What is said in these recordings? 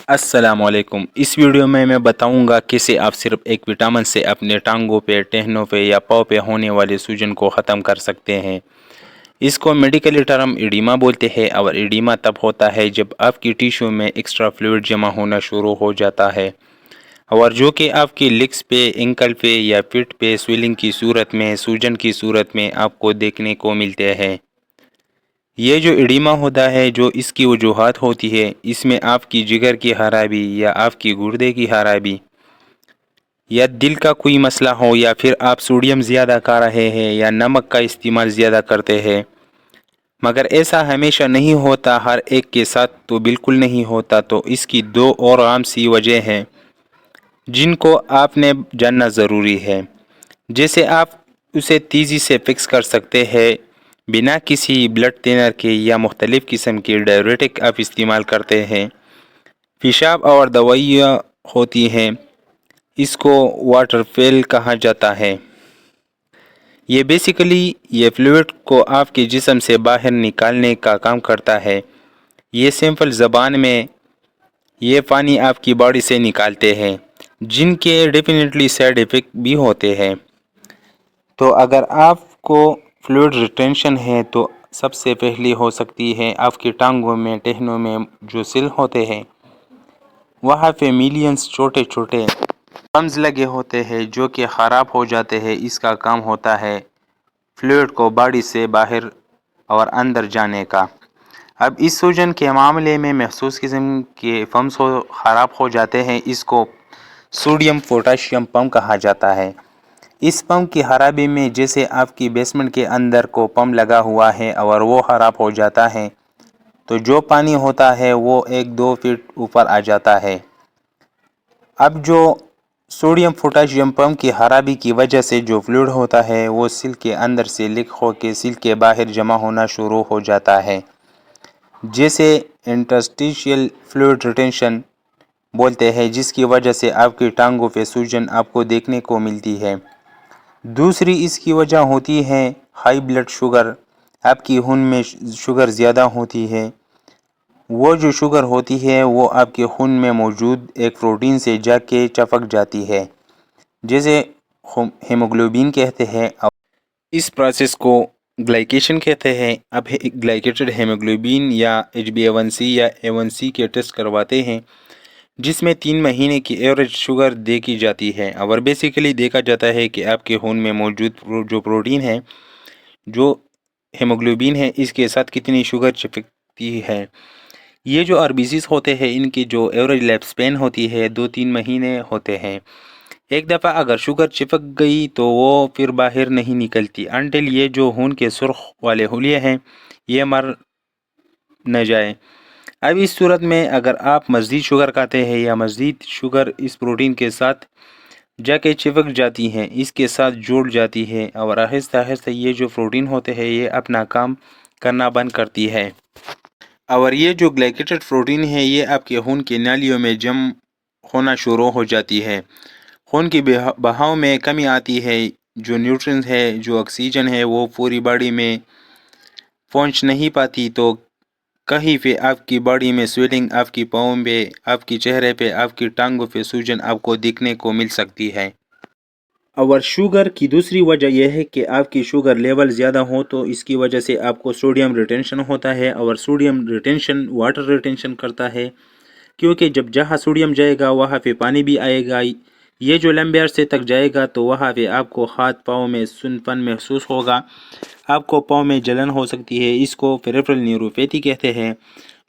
السلام علیکم۔ اس ویڈیو میں بتاؤں گا کیسے آپ صرف ایک وٹامن سے اپنے ٹانگوں پہ، ٹہنوں پہ یا پاؤں پہ ہونے والے سوجن کو ختم کر سکتے ہیں۔ اس کو میڈیکلی ٹرم ایڈیما بولتے ہیں، اور ایڈیما تب ہوتا ہے جب آپ کی ٹیشو میں ایکسٹرا فلوئڈ جمع ہونا شروع ہو جاتا ہے، اور جو کہ آپ کی لیگز پہ، اینکل پہ یا فٹ پہ سویلنگ کی صورت میں، سوجن کی صورت میں آپ کو دیکھنے کو ملتے ہیں۔ یہ جو ایڈیما ہوتا ہے، جو اس کی وجوہات ہوتی ہے، اس میں آپ کی جگر کی خرابی یا آپ کی گردے کی خرابی یا دل کا کوئی مسئلہ ہو، یا پھر آپ سوڈیم زیادہ کھا رہے ہیں یا نمک کا استعمال زیادہ کرتے ہیں۔ مگر ایسا ہمیشہ نہیں ہوتا، ہر ایک کے ساتھ تو بالکل نہیں ہوتا، تو اس کی دو اور عام سی وجہ ہیں جن کو آپ نے جاننا ضروری ہے۔ جیسے آپ اسے تیزی سے فکس کر سکتے ہیں بنا کسی بلڈ تھینر کے، یا مختلف قسم کے ڈائیوریٹک آپ استعمال کرتے ہیں۔ پیشاب اور دوائیاں ہوتی ہیں، اس کو واٹر فیل کہا جاتا ہے۔ یہ بیسیکلی یہ فلوئڈ کو آپ کے جسم سے باہر نکالنے کا کام کرتا ہے۔ یہ سمپل زبان میں یہ پانی آپ کی باڈی سے نکالتے ہیں، جن کے ڈیفینیٹلی سائیڈ ایفیکٹ بھی ہوتے ہیں۔ تو اگر آپ کو فلوئڈ ریٹینشن ہے تو سب سے پہلی ہو سکتی ہے آپ کی ٹانگوں میں، ٹہنوں میں جو سل ہوتے ہیں، وہاں پہ ملینز چھوٹے چھوٹے پمز لگے ہوتے ہیں جو کہ خراب ہو جاتے ہیں۔ اس کا کام ہوتا ہے فلوئڈ کو باڈی سے باہر اور اندر جانے کا۔ اب اس سوجن کے معاملے میں محسوس قسم کے پمز خراب ہو جاتے ہیں، اس کو سوڈیم پوٹاشیم پمپ کہا جاتا ہے۔ اس پمپ کی خرابی میں جیسے آپ کی بیسمنٹ کے اندر کو پمپ لگا ہوا ہے اور وہ خراب ہو جاتا ہے، تو جو پانی ہوتا ہے وہ 1-2 فٹ اوپر آ جاتا ہے۔ اب جو سوڈیم پوٹاشیم پمپ کی خرابی کی وجہ سے جو فلوئڈ ہوتا ہے، وہ سل کے اندر سے لیک ہو کے سل کے باہر جمع ہونا شروع ہو جاتا ہے، جیسے انٹرسٹیشیل فلوئڈ ریٹینشن بولتے ہیں، جس کی وجہ سے آپ کی ٹانگوں پہ سوجن آپ کو دیکھنے کو ملتی ہے۔ دوسری اس کی وجہ ہوتی ہے ہائی بلڈ شوگر۔ آپ کی خون میں شوگر زیادہ ہوتی ہے۔ وہ جو شوگر ہوتی ہے وہ آپ کے خون میں موجود ایک پروٹین سے جا کے چپک جاتی ہے، جسے ہیموگلوبین کہتے ہیں، اور اس پروسیس کو گلائکیشن کہتے ہیں۔ اب گلائکیٹڈ ہیموگلوبین یا HbA1c یا A1c کے ٹیسٹ کرواتے ہیں، جس میں 3 مہینے کی ایوریج شوگر دیکھی جاتی ہے، اور بیسیکلی دیکھا جاتا ہے کہ آپ کے خون میں موجود جو پروٹین ہے، جو ہیموگلوبین ہے، اس کے ساتھ کتنی شوگر چپکتی ہے۔ یہ جو RBCs ہوتے ہیں، ان کی جو ایوریج لائف سپین ہوتی ہے 2-3 مہینے ہوتے ہیں۔ ایک دفعہ اگر شوگر چپک گئی تو وہ پھر باہر نہیں نکلتی انٹل یہ جو خون کے سرخ والے خلیے ہیں یہ مر نہ جائے۔ اب اس صورت میں اگر آپ مزید شوگر کھاتے ہیں یا مزید شوگر اس پروٹین کے ساتھ جا کے چپک جاتی ہیں، اس کے ساتھ جڑ جاتی ہے، اور آہستہ آہستہ یہ جو پروٹین ہوتے ہیں یہ اپنا کام کرنا بند کرتی ہے، اور یہ جو گلائکیٹڈ پروٹین ہے یہ آپ کے خون کی نالیوں میں جم ہونا شروع ہو جاتی ہے۔ خون کی بہاؤ میں کمی آتی ہے، جو نیوٹرینز ہے، جو آکسیجن ہے، وہ پوری باڈی میں پہنچ نہیں پاتی، تو کہیں پہ آپ کی باڈی میں سویلنگ، آپ کی پاؤں پہ، آپ کی چہرے پہ، آپ کی ٹانگوں پہ سوجن آپ کو دیکھنے کو مل سکتی ہے۔ اور شوگر کی دوسری وجہ یہ ہے کہ آپ کی شوگر لیول زیادہ ہو تو اس کی وجہ سے آپ کو سوڈیم ریٹینشن ہوتا ہے، اور سوڈیم ریٹینشن واٹر ریٹینشن کرتا ہے، کیونکہ جب جہاں سوڈیم جائے گا وہاں پہ پانی بھی آئے گا۔ یہ جو لمبے عرصے تک جائے گا تو وہاں پہ آپ کو ہاتھ پاؤں میں سن پن محسوس ہوگا، آپ کو پاؤں میں جلن ہو سکتی ہے، اس کو پیریفرل نیوروپیتھی کہتے ہیں،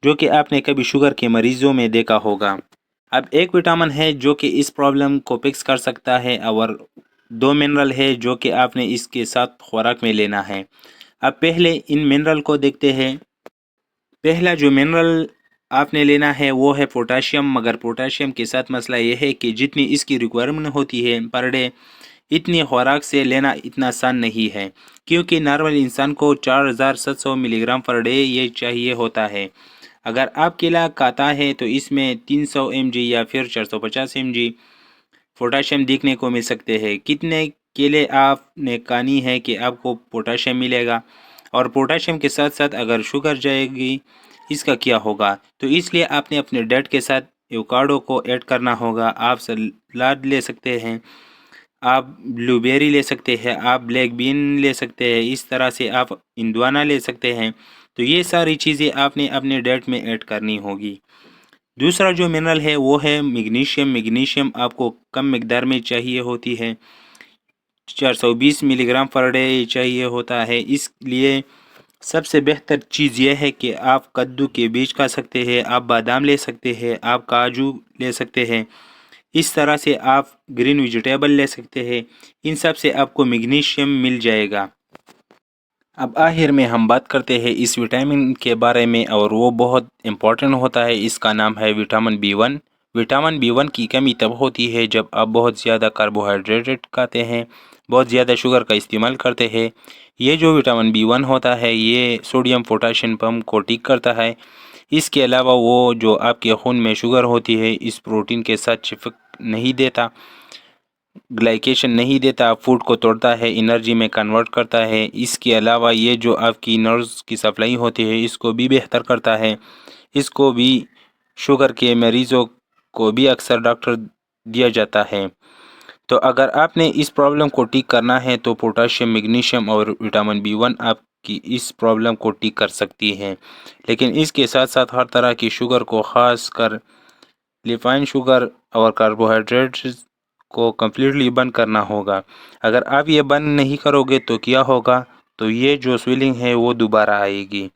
جو کہ آپ نے کبھی شوگر کے مریضوں میں دیکھا ہوگا۔ اب ایک وٹامن ہے جو کہ اس پرابلم کو فکس کر سکتا ہے، اور 2 منرل ہے جو کہ آپ نے اس کے ساتھ خوراک میں لینا ہے۔ اب پہلے ان منرل کو دیکھتے ہیں۔ پہلا جو منرل آپ نے لینا ہے وہ ہے پوٹاشیم، مگر پوٹاشیم کے ساتھ مسئلہ یہ ہے کہ جتنی اس کی ریکوائرمنٹ ہوتی ہے پر ڈے، اتنی خوراک سے لینا اتنا آسان نہیں ہے، کیونکہ نارمل انسان کو 4700 ملی گرام پر ڈے یہ چاہیے ہوتا ہے۔ اگر آپ کیلا کھاتا ہے تو اس میں 300 mg یا پھر 450 mg پوٹاشیم دیکھنے کو مل سکتے ہیں۔ کتنے کیلے آپ نے کھانی ہے کہ آپ کو پوٹاشیم ملے گا، اور پوٹاشیم کے ساتھ ساتھ اگر شوگر جائے گی اس کا کیا ہوگا؟ تو اس لیے آپ نے اپنے ڈیٹ کے ساتھ ایوکاڈو کو ایڈ کرنا ہوگا، آپ سلاد لے سکتے ہیں، آپ بلو بیری لے سکتے ہیں، آپ بلیک بین لے سکتے ہیں، اس طرح سے آپ ہندوانا لے سکتے ہیں۔ تو یہ ساری چیزیں آپ نے اپنے ڈائٹ میں ایڈ کرنی ہوگی۔ دوسرا جو منرل ہے وہ ہے میگنیشیم۔ میگنیشیم آپ کو کم مقدار میں چاہیے ہوتی ہے، 420 ملی گرام پر ڈے چاہیے ہوتا ہے۔ اس لیے سب سے بہتر چیز یہ ہے کہ آپ کدو کے بیج کھا سکتے ہیں، آپ بادام لے سکتے ہیں، آپ کاجو لے سکتے ہیں، اس طرح سے آپ گرین ویجیٹیبل لے سکتے ہیں، ان سب سے آپ کو میگنیشیم مل جائے گا۔ اب آخر میں ہم بات کرتے ہیں اس وٹامن کے بارے میں، اور وہ بہت امپورٹنٹ ہوتا ہے۔ اس کا نام ہے وٹامن B1۔ وٹامن B1 کی کمی تب ہوتی ہے جب آپ بہت زیادہ کاربوہائیڈریٹ کھاتے ہیں، بہت زیادہ شوگر کا استعمال کرتے ہیں۔ یہ جو وٹامن B1 ہوتا ہے یہ سوڈیم پوٹاشیم پمپ کو ٹھیک کرتا ہے۔ اس کے علاوہ وہ جو آپ کے خون میں شوگر ہوتی ہے اس پروٹین کے ساتھ چپک نہیں دیتا، گلائکیشن نہیں دیتا، فوڈ کو توڑتا ہے، انرجی میں کنورٹ کرتا ہے۔ اس کے علاوہ یہ جو آپ کی نروز کی سپلائی ہوتی ہے اس کو بھی بہتر کرتا ہے۔ اس کو بھی شوگر کے مریضوں کو بھی اکثر ڈاکٹر دیا جاتا ہے۔ تو اگر آپ نے اس پرابلم کو ٹھیک کرنا ہے تو پوٹاشیم، میگنیشیم اور وٹامن B1 آپ کی اس پرابلم کو ٹھیک کر سکتی ہیں۔ لیکن اس کے ساتھ ساتھ ہر طرح کی شوگر کو، خاص کر ریفائن شوگر اور کاربوہائیڈریٹس کو کمپلیٹلی بند کرنا ہوگا۔ اگر آپ یہ بند نہیں کرو گے تو کیا ہوگا؟ تو یہ جو سویلنگ ہے وہ دوبارہ آئے گی۔